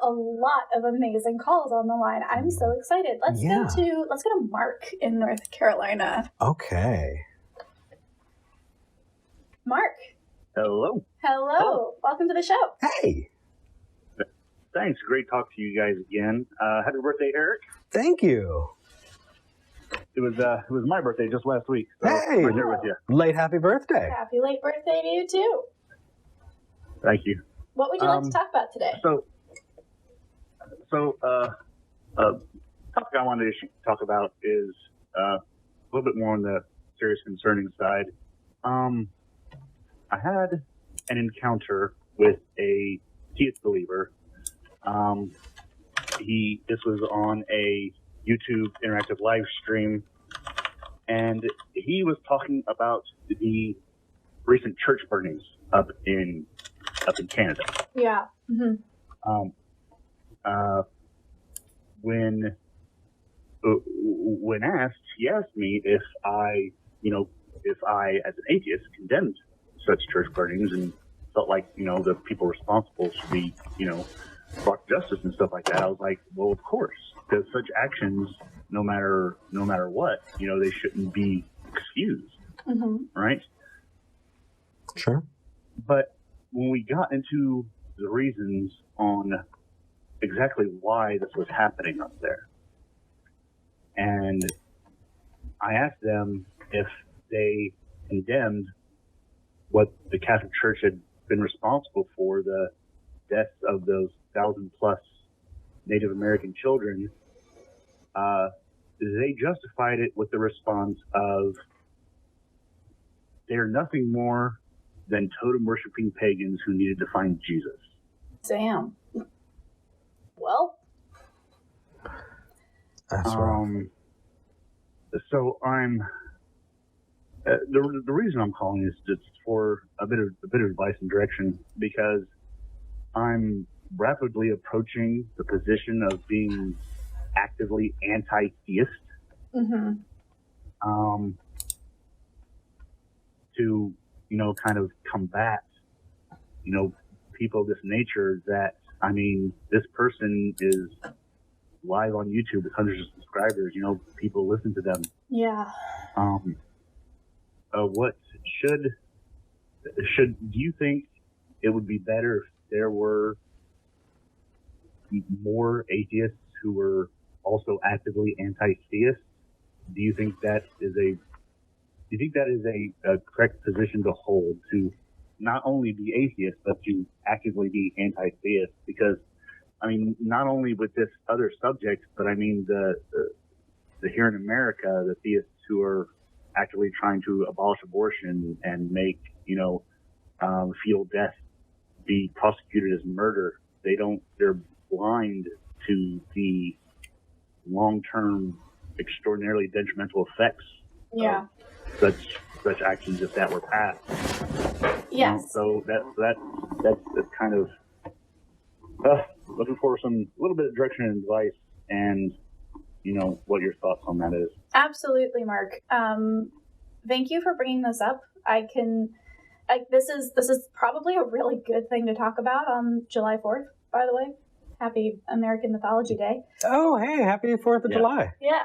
a lot of amazing calls on the line. I'm so excited. Let's go to Mark in North Carolina. Okay. Mark. Hello. Hello. Welcome to the show. Hey. Thanks. Great talk to you guys again. Happy birthday, Eric. Thank you. It was my birthday just last week. So Hey. I'm here with you. Late happy birthday. Happy late birthday to you too. Thank you. What would you like to talk about today? Topic I wanted to talk about is a little bit more on the serious concerning side. I had an encounter with a theist believer. This was on a YouTube interactive live stream, and he was talking about the recent church burnings up in Canada. Yeah. Mm-hmm. When asked, he asked me if I, as an atheist, condemned such church burnings and felt like, the people responsible should be, brought to justice and stuff like that. I was like, well, of course, because such actions, no matter what, they shouldn't be excused, right? Sure. But when we got into the reasons on exactly why this was happening up there, and I asked them if they condemned what the Catholic Church had been responsible for, the deaths of those 1,000+ Native American children, they justified it with the response of, they're nothing more than totem-worshipping pagans who needed to find Jesus. Damn. Well. That's rough. So I'm the reason I'm calling is just for a bit of advice and direction, because I'm rapidly approaching the position of being actively anti-theist. To kind of combat people of this nature. That, I mean, this person is live on YouTube with hundreds of subscribers, people listen to them. Yeah. What do you think it would be better if there were more atheists who were also actively anti-theist? Do you think that is a correct position to hold, to not only be atheist, but to actively be anti-theist? Because, I mean, not only with this other subject, but I mean, the here in America, the theists who are actively trying to abolish abortion and make, fetal death be prosecuted as murder. They're blind to the long-term, extraordinarily detrimental effects of such actions if that were passed. Yes. So that's kind of looking for a little bit of direction and advice, and what your thoughts on that is. Absolutely, Mark. Thank you for bringing this up. This is probably a really good thing to talk about on July 4th, by the way. Happy American Mythology Day. Oh, hey, happy 4th of July. Yeah.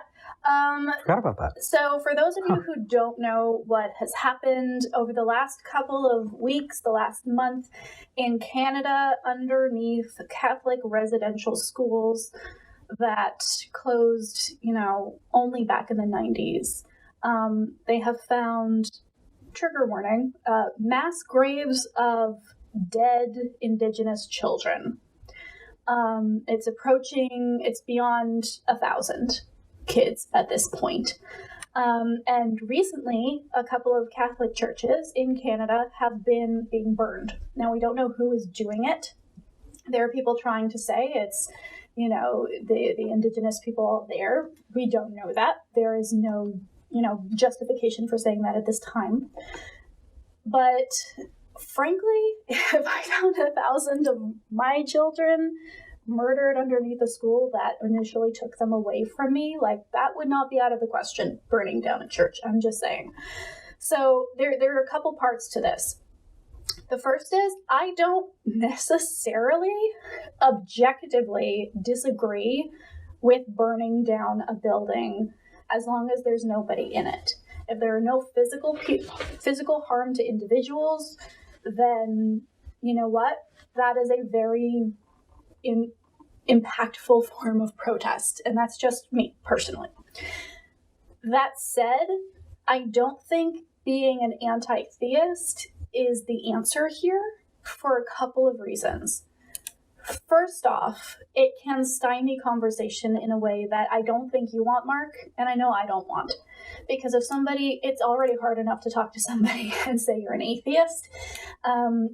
Forgot about that. So for those of you who don't know what has happened over the last couple of weeks, the last month in Canada, underneath Catholic residential schools that closed, only back in the 90s, they have found, trigger warning, mass graves of dead Indigenous children. It's beyond 1,000 kids at this point. And recently, a couple of Catholic churches in Canada have been being burned. Now, we don't know who is doing it. There are people trying to say it's, the Indigenous people there. We don't know that. There is no, justification for saying that at this time. But frankly, if I found 1,000 of my children murdered underneath a school that initially took them away from me, that would not be out of the question, burning down a church. I'm just saying. So there are a couple parts to this. The first is, I don't necessarily objectively disagree with burning down a building as long as there's nobody in it. If there are no physical harm to individuals, then you know what? That is a very impactful form of protest, and that's just me personally. That said, I don't think being an anti-theist is the answer here for a couple of reasons. First off, it can stymie conversation in a way that I don't think you want, Mark, and I know I don't want. Because if it's already hard enough to talk to somebody and say you're an atheist,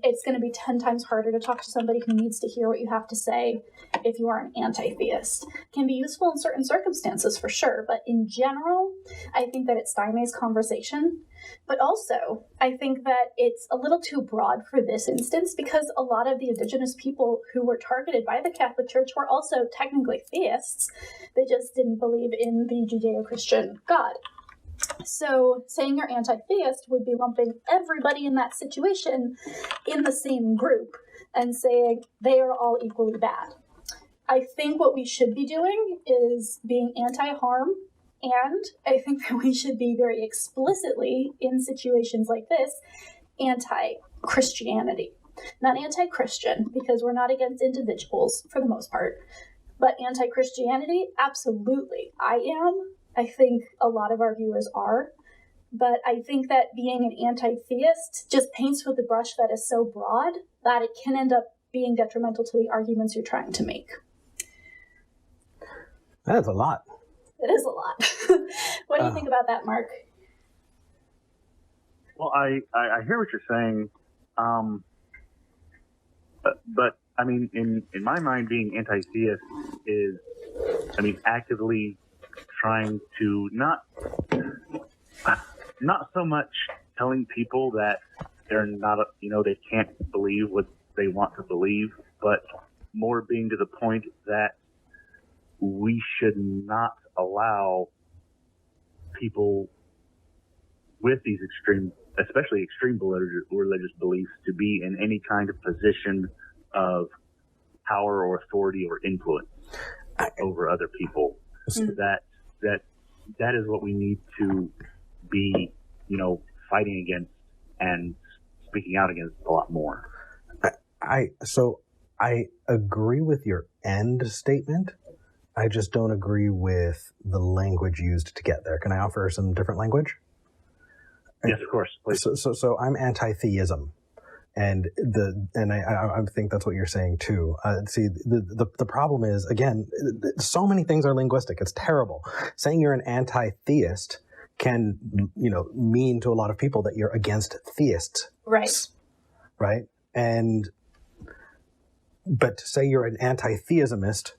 it's going to be 10 times harder to talk to somebody who needs to hear what you have to say if you are an anti-theist. It can be useful in certain circumstances for sure, but in general, I think that it stymies conversation. But also, I think that it's a little too broad for this instance because a lot of the Indigenous people who were targeted by the Catholic Church were also technically theists. They just didn't believe in the Judeo-Christian God. So saying you're anti-theist would be lumping everybody in that situation in the same group and saying they are all equally bad. I think what we should be doing is being anti-harm, and I think that we should be very explicitly, in situations like this, anti-Christianity. Not anti-Christian, because we're not against individuals for the most part, but anti-Christianity, absolutely. I am. I think a lot of our viewers are. But I think that being an anti-theist just paints with a brush that is so broad that it can end up being detrimental to the arguments you're trying to make. That's a lot. It is a lot. What do you think about that, Mark? Well, I hear what you're saying, but I mean, in my mind, being anti-theist is, I mean, actively trying to not so much telling people that they're not, they can't believe what they want to believe, but more being to the point that we should not allow people with these especially extreme religious beliefs, to be in any kind of position of power or authority or influence over other people. That is what we need to be, fighting against and speaking out against a lot more. So I agree with your end statement. I just don't agree with the language used to get there. Can I offer some different language? Yes, of course. Please. So I'm anti-theism, and I think that's what you're saying too. See, the problem is, again, so many things are linguistic. It's terrible. Saying you're an anti-theist can, mean to a lot of people that you're against theists. Right. But to say you're an anti-theismist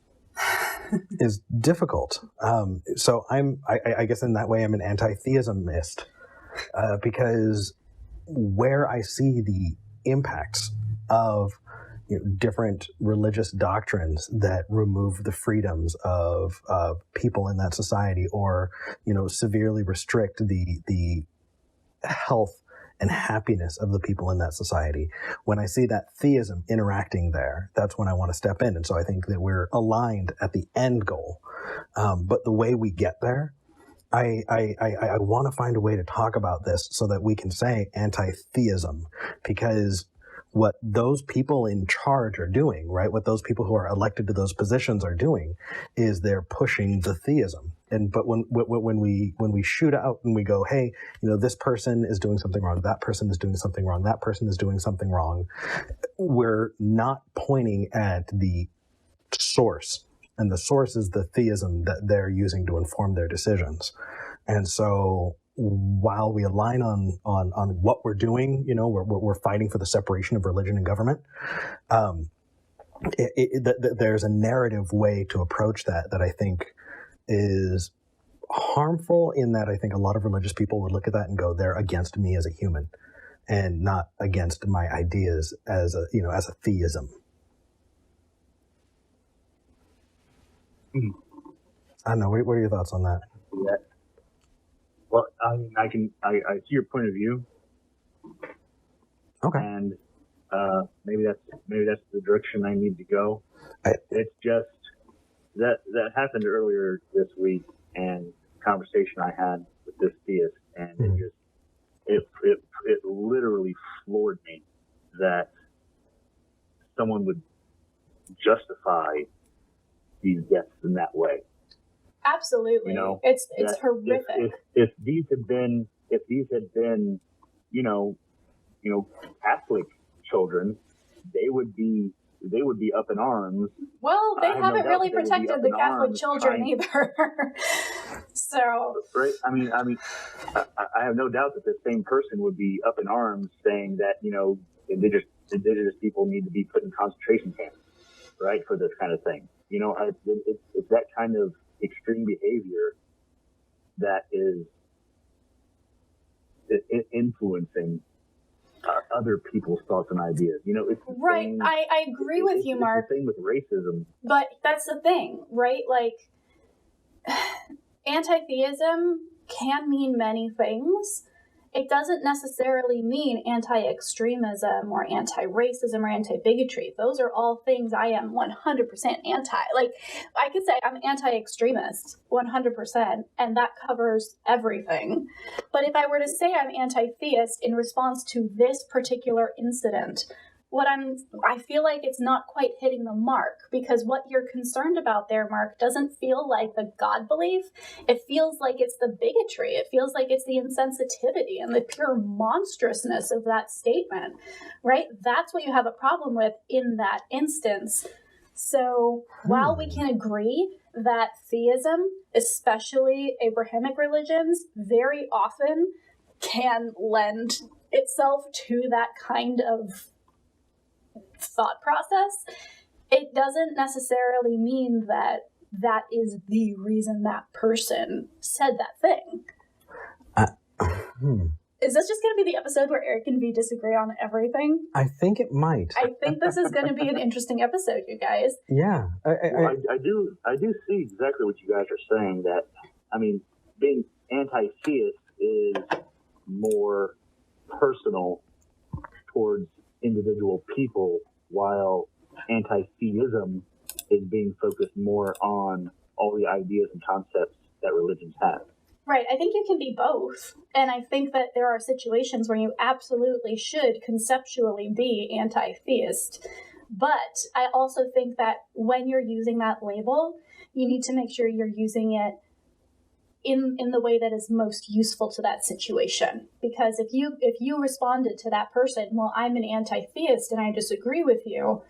is difficult. So I guess in that way I'm an anti-theismist, because where I see the impacts of different religious doctrines that remove the freedoms of people in that society, or severely restrict the health and happiness of the people in that society. When I see that theism interacting there, that's when I want to step in. And so I think that we're aligned at the end goal. But the way we get there, I want to find a way to talk about this so that we can say anti-theism, because what those people in charge are doing, right? What those people who are elected to those positions are doing is they're pushing the theism. But when we shoot out and we go, hey, this person is doing something wrong, that person is doing something wrong, that person is doing something wrong, we're not pointing at the source. And the source is the theism that they're using to inform their decisions. And so while we align on what we're doing, we're fighting for the separation of religion and government. There's a narrative way to approach that I think is harmful, in that I think a lot of religious people would look at that and go, they're against me as a human and not against my ideas as a theism. I don't know. What are your thoughts on that? Yeah. Well, I see your point of view. Okay. And maybe that's the direction I need to go. It's just that happened earlier this week, and conversation I had with this theist, and it literally floored me that someone would justify these deaths in that way. Absolutely. You know, it's horrific. If these had been, Catholic children, they would be up in arms. Well, they haven't really protected the Catholic children either. So. Right. I mean, I have no doubt that the same person would be up in arms saying that, indigenous people need to be put in concentration camps, right, for this kind of thing. It's that kind of extreme behavior that is influencing other people's thoughts and ideas. It's right. Same, I agree with you, Mark. It's the same with racism. But that's the thing, right? Like, anti-theism can mean many things. It doesn't necessarily mean anti-extremism or anti-racism or anti-bigotry. Those are all things I am 100% anti. Like, I could say I'm anti-extremist 100%, and that covers everything. But if I were to say I'm anti-theist in response to this particular incident, I feel like it's not quite hitting the mark, because what you're concerned about there, Mark, doesn't feel like the God belief. It feels like it's the bigotry. It feels like it's the insensitivity and the pure monstrousness of that statement, right? That's what you have a problem with in that instance. So while we can agree that theism, especially Abrahamic religions, very often can lend itself to that kind of thought process, it doesn't necessarily mean that that is the reason that person said that thing. Is this just going to be the episode where Eric and V disagree on everything? I think it might. I think this is going to be an interesting episode, you guys. Yeah. I do see exactly what you guys are saying, that, being anti-theist is more personal towards individual people, while anti-theism is being focused more on all the ideas and concepts that religions have. Right. I think you can be both. And I think that there are situations where you absolutely should conceptually be anti-theist. But I also think that when you're using that label, you need to make sure you're using it in the way that is most useful to that situation. Because if you responded to that person, well, I'm an anti-theist and I disagree with you,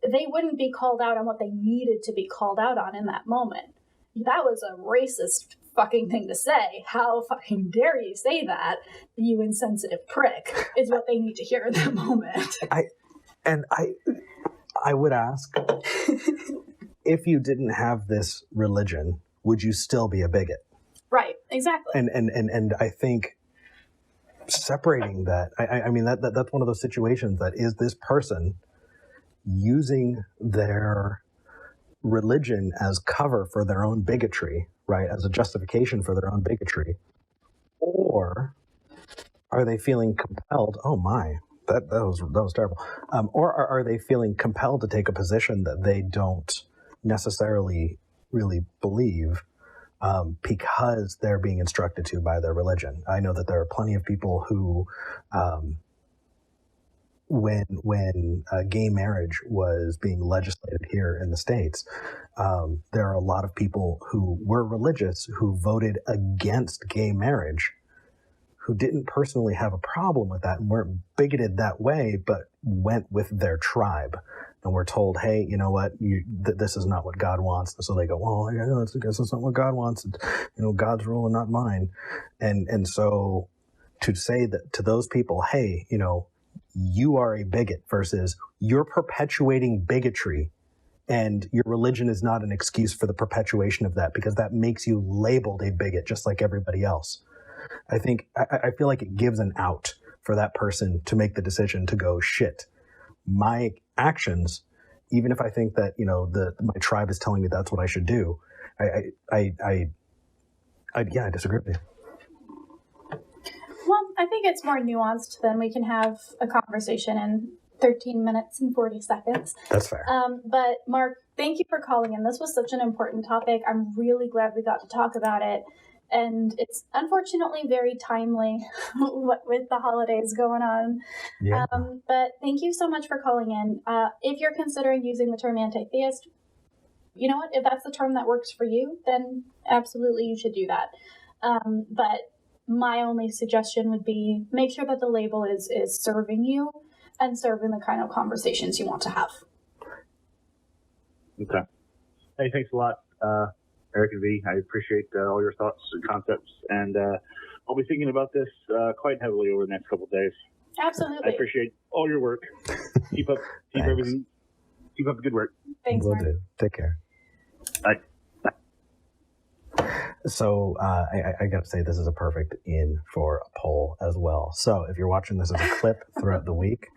they wouldn't be called out on what they needed to be called out on in that moment. That was a racist fucking thing to say. How fucking dare you say that, you insensitive prick, is what they need to hear in that moment. I would ask, if you didn't have this religion, would you still be a bigot? Right, exactly. And I think separating that, that's one of those situations that is this person using their religion as cover for their own bigotry, right, as a justification for their own bigotry, or are they feeling compelled? Oh my, that was terrible. Or are they feeling compelled to take a position that they don't necessarily really believe? Because they're being instructed to by their religion. I know that there are plenty of people who, when gay marriage was being legislated here in the States, there are a lot of people who were religious who voted against gay marriage, who didn't personally have a problem with that and weren't bigoted that way, but went with their tribe. And we're told, hey, you know what, this is not what God wants. And so they go, well, I guess that's not what God wants. It's, God's rule and not mine. And so to say that to those people, hey, you are a bigot, versus you're perpetuating bigotry and your religion is not an excuse for the perpetuation of that, because that makes you labeled a bigot just like everybody else. I feel like it gives an out for that person to make the decision to go, shit, my actions, even if I think that, my tribe is telling me that's what I should do, I disagree with you. Well, I think it's more nuanced than we can have a conversation in 13 minutes and 40 seconds. That's fair. But Mark, thank you for calling in. This was such an important topic. I'm really glad we got to talk about it. And it's unfortunately very timely with the holidays going on. Yeah. But thank you so much for calling in. If you're considering using the term anti-theist, you know what? If that's the term that works for you, then absolutely you should do that. But my only suggestion would be make sure that the label is serving you and serving the kind of conversations you want to have. Okay. Hey, thanks a lot, Eric and V. I appreciate all your thoughts and concepts, and I'll be thinking about this quite heavily over the next couple of days. Absolutely. I appreciate all your work. Keep up everything. Keep up the good work. Thanks, Will Mark. do. Take care. Bye. So I got to say, this is a perfect in for a poll as well. So if you're watching this as a clip throughout the week,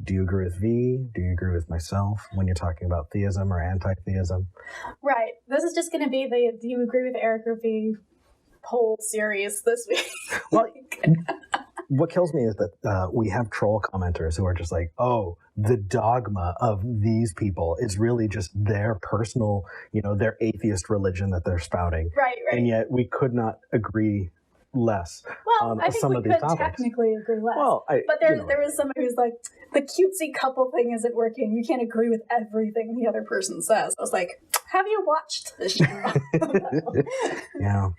do you agree with V? Do you agree with myself when you're talking about theism or anti-theism? Right. This is just going to be the Do You Agree with Eric or V poll series this week. Well, what kills me is that we have troll commenters who are just like, oh, the dogma of these people is really just their personal, their atheist religion that they're spouting. Right. And yet we could not agree less on I think some we of these could topics. Technically agree less. Well, but there is somebody who's like, the cutesy couple thing isn't working. You can't agree with everything the other person says. I was like, have you watched this show? Yeah.